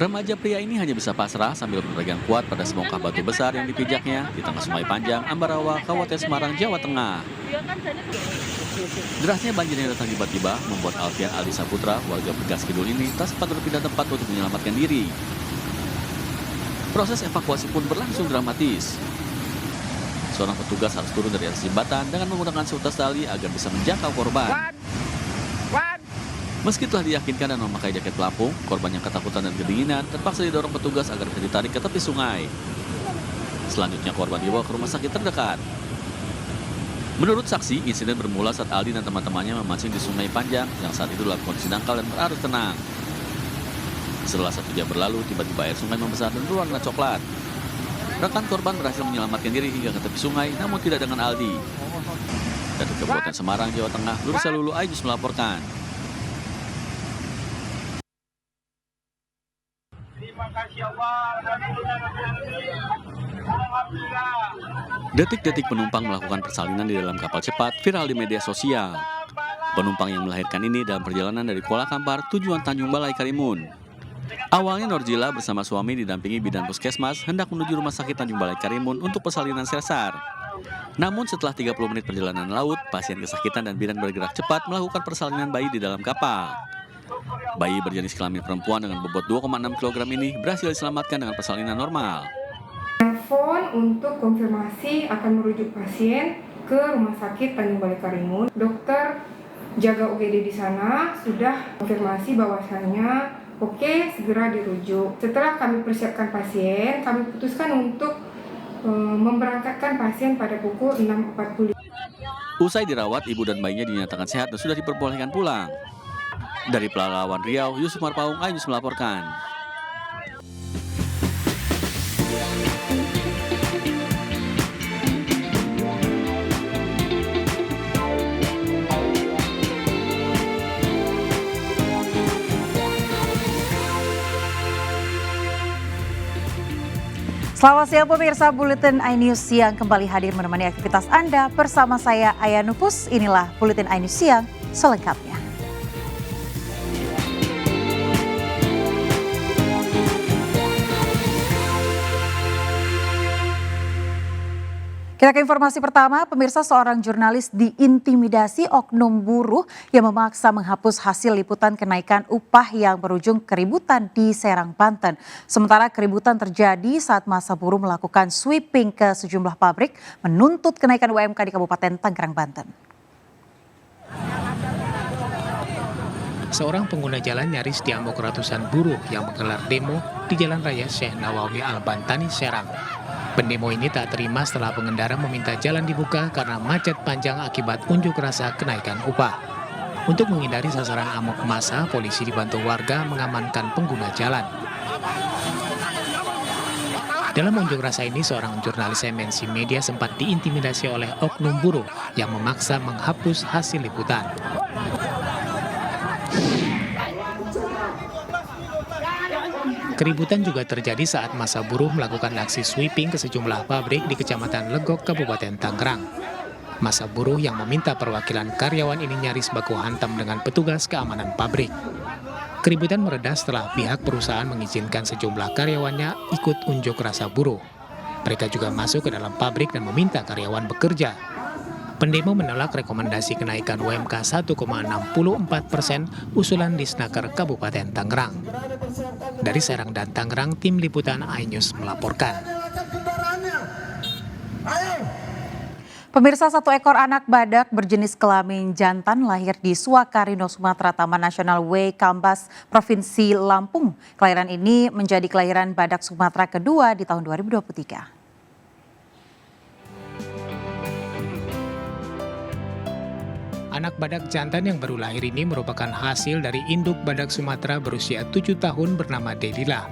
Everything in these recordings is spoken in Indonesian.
Remaja pria ini hanya bisa pasrah sambil berpegang kuat pada sebongkah batu besar yang dipijaknya di tengah Sungai Panjang, Ambarawa, Kabupaten Semarang, Jawa Tengah. Derasnya banjir yang datang tiba-tiba membuat Alfian Aldi Saputra, warga Bergas Kidul ini tak sempat berpindah tempat untuk menyelamatkan diri. Proses evakuasi pun berlangsung dramatis. Seorang petugas harus turun dari atas jembatan dengan menggunakan seutas tali agar bisa menjangkau korban. Meski telah diyakinkan dan memakai jaket pelampung, korban yang ketakutan dan kedinginan terpaksa didorong petugas agar bisa ditarik ke tepi sungai. Selanjutnya korban dibawa ke rumah sakit terdekat. Menurut saksi, insiden bermula saat Aldi dan teman-temannya memancing di Sungai Panjang yang saat itu dalam kondisi dangkal dan berarus tenang. Setelah 1 jam berlalu, tiba-tiba air sungai membesar dan berwarna coklat. Rekan korban berhasil menyelamatkan diri hingga ke tepi sungai, namun tidak dengan Aldi. Dari Kabupaten Semarang, Jawa Tengah, Lursa Lulu Ainus melaporkan. Detik-detik penumpang melakukan persalinan di dalam kapal cepat viral di media sosial. Penumpang yang melahirkan ini dalam perjalanan dari Kuala Kampar tujuan Tanjung Balai Karimun. Awalnya Norzila bersama suami didampingi bidan puskesmas hendak menuju rumah sakit Tanjung Balai Karimun untuk persalinan sesar. Namun setelah 30 menit perjalanan laut, pasien kesakitan dan bidan bergerak cepat melakukan persalinan bayi di dalam kapal. Bayi berjenis kelamin perempuan dengan bobot 2,6 kg ini berhasil diselamatkan dengan persalinan normal. Telepon untuk konfirmasi akan merujuk pasien ke Rumah Sakit Tanjung Balai Karimun. Dokter jaga UGD di sana sudah konfirmasi bahwasanya oke, segera dirujuk. Setelah kami persiapkan pasien, kami putuskan untuk memberangkatkan pasien pada pukul 6.45. Usai dirawat, ibu dan bayinya dinyatakan sehat dan sudah diperbolehkan pulang. Dari Pelalawan Riau, Yusuf Marpaung, Ainus melaporkan. Selamat siang pemirsa, Buletin iNews Siang kembali hadir menemani aktivitas Anda bersama saya Aya Nupus. Inilah Buletin iNews Siang selengkapnya. Kita ke informasi pertama, pemirsa, seorang jurnalis diintimidasi oknum buruh yang memaksa menghapus hasil liputan kenaikan upah yang berujung keributan di Serang, Banten. Sementara keributan terjadi saat massa buruh melakukan sweeping ke sejumlah pabrik menuntut kenaikan UMK di Kabupaten Tangerang, Banten. Seorang pengguna jalan nyaris diamuk ratusan buruh yang menggelar demo di Jalan Raya Syekh Nawawi Al-Bantani, Serang. Pendemo ini tak terima setelah pengendara meminta jalan dibuka karena macet panjang akibat unjuk rasa kenaikan upah. Untuk menghindari sasaran amok massa, polisi dibantu warga mengamankan pengguna jalan. Dalam unjuk rasa ini, seorang jurnalis MNC Media sempat diintimidasi oleh oknum buruh yang memaksa menghapus hasil liputan. Keributan juga terjadi saat massa buruh melakukan aksi sweeping ke sejumlah pabrik di Kecamatan Legok, Kabupaten Tangerang. Massa buruh yang meminta perwakilan karyawan ini nyaris baku hantam dengan petugas keamanan pabrik. Keributan mereda setelah pihak perusahaan mengizinkan sejumlah karyawannya ikut unjuk rasa buruh. Mereka juga masuk ke dalam pabrik dan meminta karyawan bekerja. Pendemo menolak rekomendasi kenaikan UMK 1,64% usulan Disnaker Kabupaten Tangerang. Dari Serang dan Tangerang, tim liputan iNews melaporkan. Pemirsa, satu ekor anak badak berjenis kelamin jantan lahir di Suakarino, Sumatera, Taman Nasional W Kambas, Provinsi Lampung. Kelahiran ini menjadi kelahiran badak Sumatera kedua di tahun 2023. Anak badak jantan yang baru lahir ini merupakan hasil dari induk badak Sumatera berusia 7 tahun bernama Delila.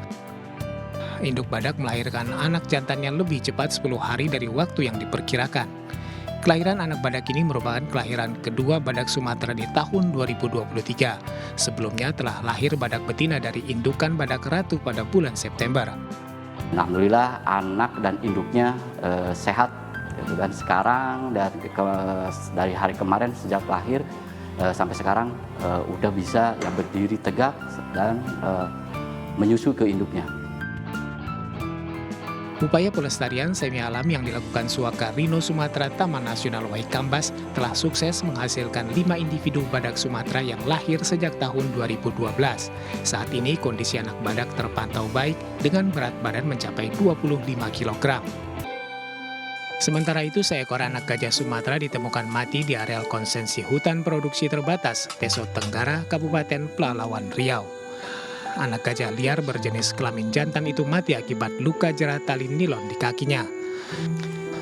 Induk badak melahirkan anak jantannya lebih cepat 10 hari dari waktu yang diperkirakan. Kelahiran anak badak ini merupakan kelahiran kedua badak Sumatera di tahun 2023. Sebelumnya telah lahir badak betina dari indukan badak ratu pada bulan September. Alhamdulillah anak dan induknya sehat. Dan sekarang dari hari kemarin sejak lahir sampai sekarang udah bisa ya berdiri tegak dan menyusu ke induknya. Upaya pelestarian semi alam yang dilakukan Suaka Rhino Sumatera Taman Nasional Waikambas telah sukses menghasilkan 5 individu badak Sumatera yang lahir sejak tahun 2012. Saat ini kondisi anak badak terpantau baik dengan berat badan mencapai 25 kg. Sementara itu, seekor anak gajah Sumatera ditemukan mati di areal konsensi hutan produksi terbatas Teso Tenggara, Kabupaten Pelalawan Riau. Anak gajah liar berjenis kelamin jantan itu mati akibat luka jerat tali nilon di kakinya.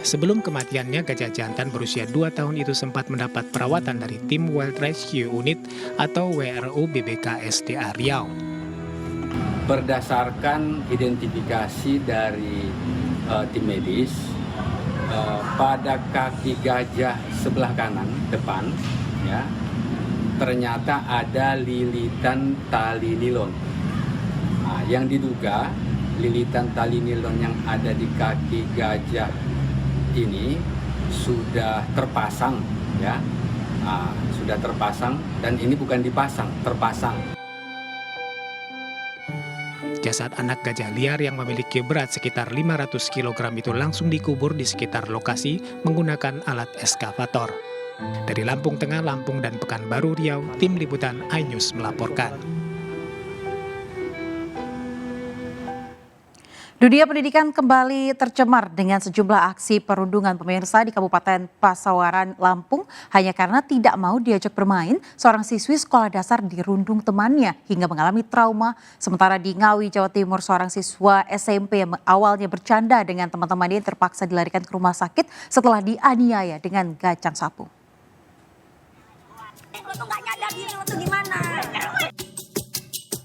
Sebelum kematiannya, gajah jantan berusia 2 tahun itu sempat mendapat perawatan dari tim Wild Rescue Unit atau WRU BBK SDA Riau. Berdasarkan identifikasi dari tim medis, pada kaki gajah sebelah kanan depan, ya, ternyata ada lilitan tali nilon. Nah, yang diduga lilitan tali nilon yang ada di kaki gajah ini sudah terpasang, ya, sudah terpasang, dan ini bukan dipasang, terpasang. Jasad anak gajah liar yang memiliki berat sekitar 500 kg itu langsung dikubur di sekitar lokasi menggunakan alat eskavator. Dari Lampung Tengah, Lampung, dan Pekanbaru Riau, tim liputan iNews melaporkan. Dunia pendidikan kembali tercemar dengan sejumlah aksi perundungan pemirsa di Kabupaten Pasawaran, Lampung. Hanya karena tidak mau diajak bermain, seorang siswi sekolah dasar dirundung temannya hingga mengalami trauma. Sementara di Ngawi, Jawa Timur, seorang siswa SMP yang awalnya bercanda dengan teman-temannya terpaksa dilarikan ke rumah sakit setelah dianiaya dengan gacang sapu.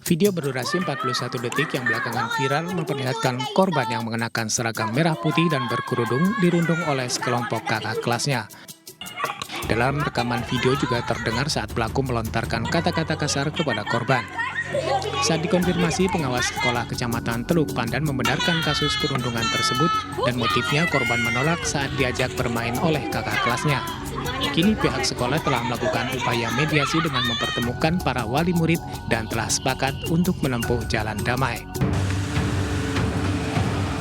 Video berdurasi 41 detik yang belakangan viral memperlihatkan korban yang mengenakan seragam merah putih dan berkerudung dirundung oleh sekelompok kakak kelasnya. Dalam rekaman video juga terdengar saat pelaku melontarkan kata-kata kasar kepada korban. Saat dikonfirmasi, pengawas sekolah Kecamatan Teluk Pandan membenarkan kasus perundungan tersebut dan motifnya korban menolak saat diajak bermain oleh kakak kelasnya. Kini pihak sekolah telah melakukan upaya mediasi dengan mempertemukan para wali murid dan telah sepakat untuk menempuh jalan damai.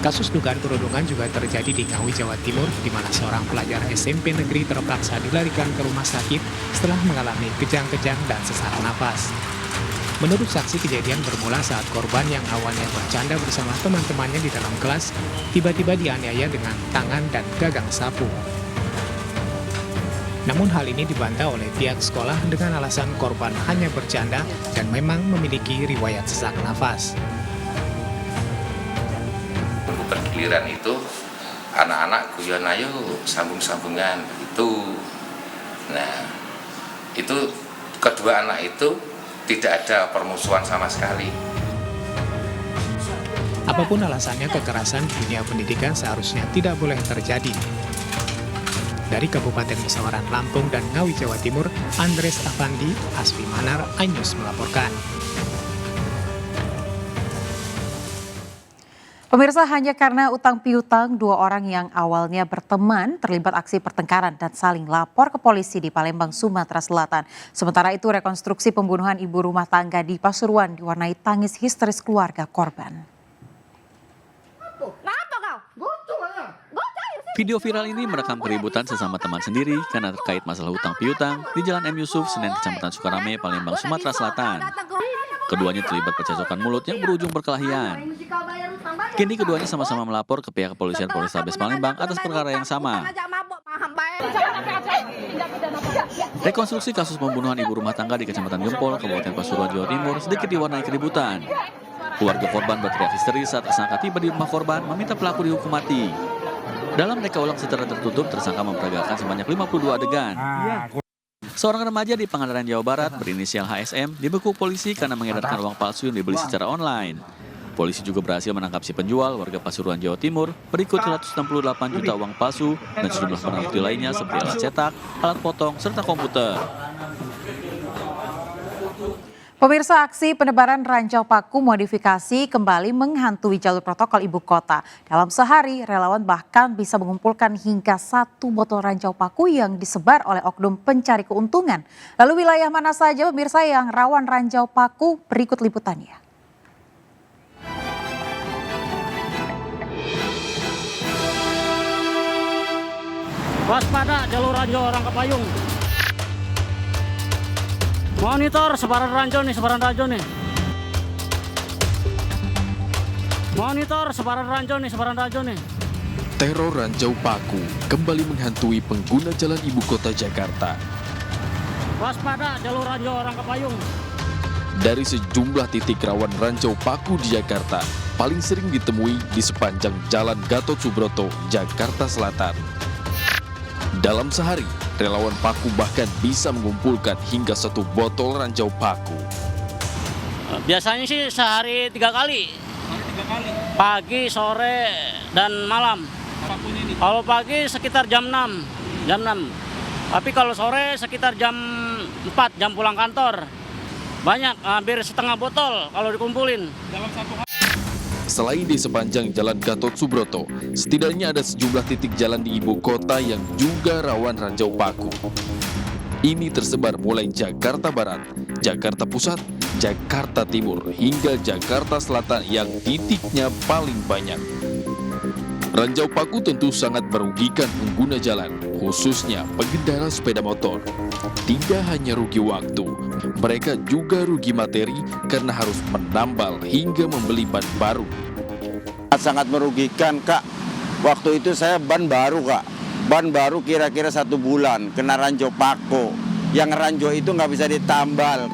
Kasus dugaan perundungan juga terjadi di Ngawi, Jawa Timur, di mana seorang pelajar SMP negeri terpaksa dilarikan ke rumah sakit setelah mengalami kejang-kejang dan sesak nafas. Menurut saksi, kejadian bermula saat korban yang awalnya bercanda bersama teman-temannya di dalam kelas, tiba-tiba dianiaya dengan tangan dan gagang sapu. Namun hal ini dibantah oleh pihak sekolah dengan alasan korban hanya bercanda dan memang memiliki riwayat sesak nafas. Bergiliran itu anak-anak guyon ayo sambung-sambungan begitu. Nah, itu kedua anak itu tidak ada permusuhan sama sekali. Apapun alasannya, kekerasan di dunia pendidikan seharusnya tidak boleh terjadi. Dari Kabupaten Pasawaran, Lampung, dan Ngawi, Jawa Timur, Andres Afandi, Asfi Manar, iNews melaporkan. Pemirsa, hanya karena utang piutang, 2 orang yang awalnya berteman terlibat aksi pertengkaran dan saling lapor ke polisi di Palembang, Sumatera Selatan. Sementara itu, rekonstruksi pembunuhan ibu rumah tangga di Pasuruan diwarnai tangis histeris keluarga korban. Video viral ini merekam keributan sesama teman sendiri karena terkait masalah utang piutang di Jalan M. Yusuf, Senen, Kecamatan Sukarame, Palembang, Sumatera Selatan. Keduanya terlibat percekcokan mulut yang berujung perkelahian. Kini keduanya sama-sama melapor ke pihak kepolisian Polrestabes Palembang atas perkara yang sama. Rekonstruksi kasus pembunuhan ibu rumah tangga di Kecamatan Gempol, Kabupaten Pasuruan, Jawa Timur sedikit diwarnai keributan. Keluarga korban berteriak histeris saat tersangka tiba di rumah korban meminta pelaku dihukum mati. Dalam reka ulang secara tertutup, tersangka memperagakan sebanyak 52 adegan. Seorang remaja di Pangandaran, Jawa Barat berinisial HSM dibekuk polisi karena mengedarkan uang palsu yang dibeli secara online. Polisi juga berhasil menangkap si penjual, warga Pasuruan, Jawa Timur, berikut 168 juta uang palsu dan sejumlah barang bukti lainnya seperti alat cetak, alat potong, serta komputer. Pemirsa, aksi penebaran ranjau paku modifikasi kembali menghantui jalur protokol ibu kota. Dalam sehari, relawan bahkan bisa mengumpulkan hingga 1 botol ranjau paku yang disebar oleh oknum pencari keuntungan. Lalu wilayah mana saja pemirsa yang rawan ranjau paku? Berikut liputannya. Waspada jalur ranjau orang Kepayung. Monitor sebaran ranjau nih. Monitor sebaran ranjau nih. Teror ranjau paku kembali menghantui pengguna jalan ibu kota Jakarta. Waspada jalur ranjau orang Kepayung. Dari sejumlah titik rawan ranjau paku di Jakarta, paling sering ditemui di sepanjang Jalan Gatot Subroto, Jakarta Selatan. Dalam sehari, relawan paku bahkan bisa mengumpulkan hingga 1 botol ranjau paku. Biasanya sih sehari 3 kali. Pagi, sore, dan malam. Kalau pagi sekitar jam 6. Tapi kalau sore sekitar jam 4, jam pulang kantor. Banyak, hampir setengah botol kalau dikumpulin. Selain di sepanjang Jalan Gatot Subroto, setidaknya ada sejumlah titik jalan di ibu kota yang juga rawan ranjau paku. Ini tersebar mulai Jakarta Barat, Jakarta Pusat, Jakarta Timur, hingga Jakarta Selatan yang titiknya paling banyak. Ranjau paku tentu sangat merugikan pengguna jalan, khususnya pengendara sepeda motor. Tidak hanya rugi waktu, mereka juga rugi materi karena harus menambal hingga membeli ban baru. Sangat merugikan, Kak. Waktu itu saya ban baru, Kak. Ban baru kira-kira 1 bulan, kena ranjau paku. Yang ranjau itu nggak bisa ditambal.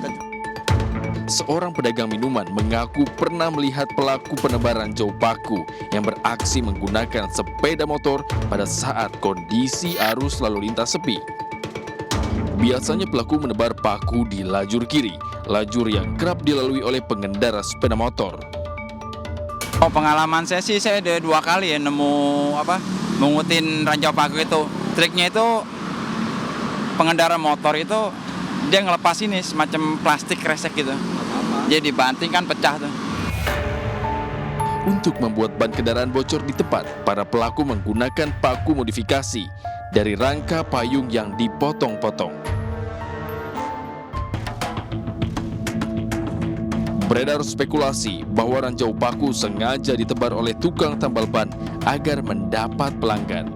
Seorang pedagang minuman mengaku pernah melihat pelaku penebar ranjau paku yang beraksi menggunakan sepeda motor pada saat kondisi arus lalu lintas sepi. Biasanya pelaku menebar paku di lajur kiri, lajur yang kerap dilalui oleh pengendara sepeda motor. Oh, pengalaman saya sih, saya ada 2 kali ya mengutin ranjau paku itu. Triknya itu pengendara motor itu dia ngelepas ini semacam plastik kresek gitu. Jadi dibanting kan pecah tuh. Untuk membuat ban kendaraan bocor di tempat, para pelaku menggunakan paku modifikasi dari rangka payung yang dipotong-potong. Beredar spekulasi bahwa ranjau paku sengaja ditebar oleh tukang tambal ban agar mendapat pelanggan.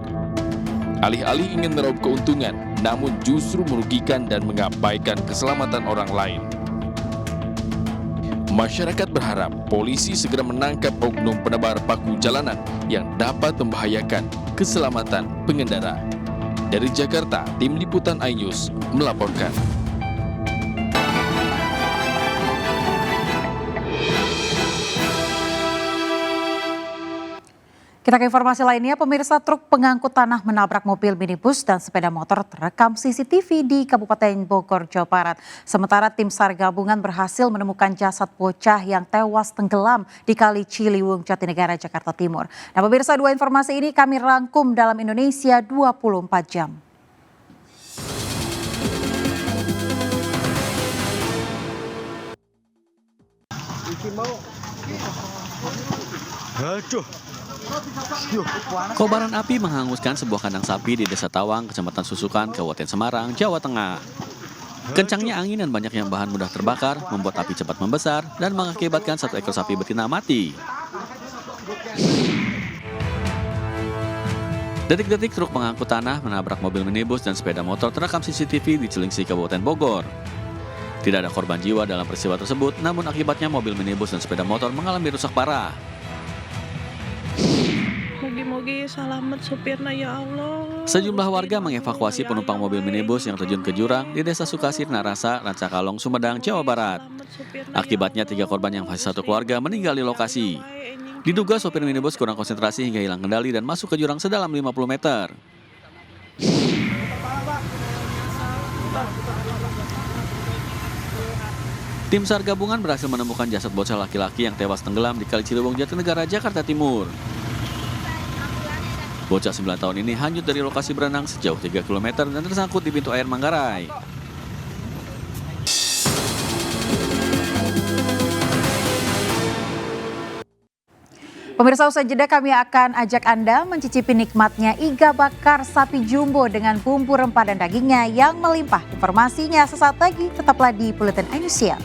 Alih-alih ingin meraup keuntungan, namun justru merugikan dan mengabaikan keselamatan orang lain. Masyarakat berharap polisi segera menangkap oknum penebar paku jalanan yang dapat membahayakan keselamatan pengendara. Dari Jakarta, Tim Liputan iNews melaporkan. Kita ke informasi lainnya, pemirsa, truk pengangkut tanah menabrak mobil minibus dan sepeda motor terekam CCTV di Kabupaten Bogor, Jawa Barat. Sementara tim SAR gabungan berhasil menemukan jasad bocah yang tewas tenggelam di Kali Ciliwung, Jatinegara, Jakarta Timur. Nah, pemirsa, 2 informasi ini kami rangkum dalam Indonesia 24 jam. Kobaran api menghanguskan sebuah kandang sapi di Desa Tawang, Kecamatan Susukan, Kabupaten Semarang, Jawa Tengah. Kencangnya angin dan banyaknya bahan mudah terbakar membuat api cepat membesar dan mengakibatkan 1 ekor sapi betina mati. Detik-detik truk pengangkut tanah menabrak mobil minibus dan sepeda motor terekam CCTV di Cilengsi, Kabupaten Bogor. Tidak ada korban jiwa dalam peristiwa tersebut, namun akibatnya mobil minibus dan sepeda motor mengalami rusak parah. Mugi-mugi selamat supirna ya Allah. Sejumlah warga mengevakuasi penumpang mobil minibus yang terjun ke jurang di Desa Sukasir, Narasa, Rancakalong, Sumedang, Jawa Barat. Akibatnya 3 korban yang masih satu keluarga meninggal di lokasi. Diduga sopir minibus kurang konsentrasi hingga hilang kendali dan masuk ke jurang sedalam 50 meter. Tim SAR gabungan berhasil menemukan jasad bocah laki-laki yang tewas tenggelam di Kali Ciliwung, Jatinegara, Jakarta Timur. Bocah 9 tahun ini hanyut dari lokasi berenang sejauh 3 km dan tersangkut di pintu air Manggarai. Pemirsa, usai jeda kami akan ajak Anda mencicipi nikmatnya iga bakar sapi jumbo dengan bumbu rempah dan dagingnya yang melimpah. Informasinya sesaat lagi, tetaplah di Buletin iNews Siang.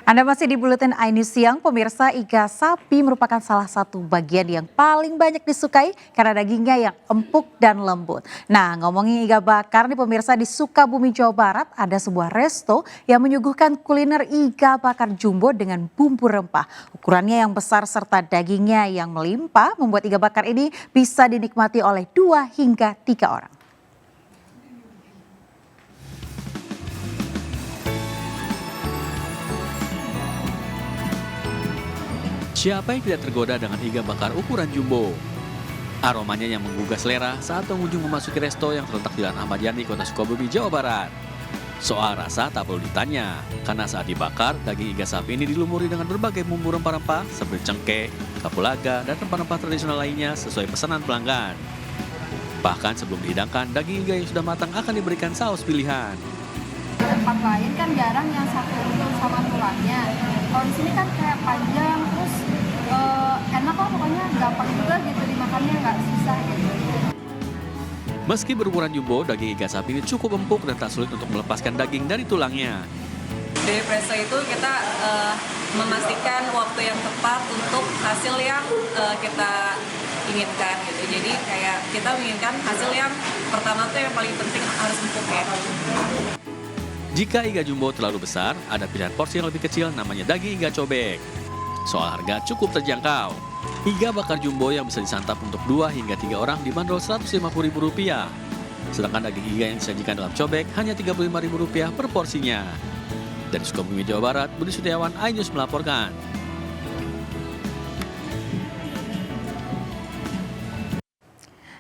Anda masih di Buletin iNews Siang, pemirsa. Iga sapi merupakan salah satu bagian yang paling banyak disukai karena dagingnya yang empuk dan lembut. Nah, ngomongin iga bakar nih pemirsa, di Sukabumi, Jawa Barat ada sebuah resto yang menyuguhkan kuliner iga bakar jumbo dengan bumbu rempah. Ukurannya yang besar serta dagingnya yang melimpah membuat iga bakar ini bisa dinikmati oleh 2 hingga 3 orang. Siapa yang tidak tergoda dengan iga bakar ukuran jumbo? Aromanya yang menggugah selera saat pengunjung memasuki resto yang terletak di Jalan Ahmad Yani, Kota Sukabumi, Jawa Barat. Soal rasa tak perlu ditanya, karena saat dibakar, daging iga sapi ini dilumuri dengan berbagai bumbu rempah-rempah seperti cengkeh, kapulaga, dan rempah-rempah tradisional lainnya sesuai pesanan pelanggan. Bahkan sebelum dihidangkan, daging iga yang sudah matang akan diberikan saus pilihan. Tempat lain kan jarang yang satu utuh sama tulangnya. Kalau di sini kan kayak panjang, terus enak lah, pokoknya gampang juga gitu dimakannya, nggak susah gitu. Meski berukuran jumbo, daging iga sapi ini cukup empuk dan tak sulit untuk melepaskan daging dari tulangnya. Dari presto itu kita memastikan waktu yang tepat untuk hasil yang kita inginkan gitu. Jadi kayak kita menginginkan hasil yang pertama tuh yang paling penting harus empuk ya. Jika iga jumbo terlalu besar, ada pilihan porsi yang lebih kecil namanya daging iga cobek. Soal harga cukup terjangkau. Iga bakar jumbo yang bisa disantap untuk 2 hingga 3 orang dibanderol Rp150.000. Sedangkan daging iga yang disajikan dalam cobek hanya Rp35.000 per porsinya. Dari Sukabumi, Jawa Barat, Budi Setiawan, iNews melaporkan.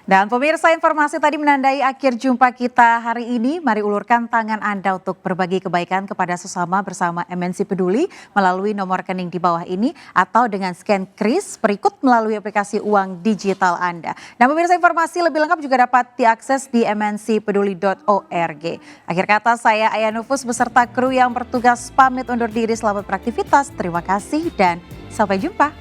Dan pemirsa, informasi tadi menandai akhir jumpa kita hari ini. Mari ulurkan tangan Anda untuk berbagi kebaikan kepada sesama bersama MNC Peduli melalui nomor rekening di bawah ini atau dengan scan kris berikut melalui aplikasi uang digital Anda. Dan pemirsa, informasi lebih lengkap juga dapat diakses di mncpeduli.org. Akhir kata, saya Aya Nufus beserta kru yang bertugas pamit undur diri. Selamat beraktivitas, terima kasih dan sampai jumpa.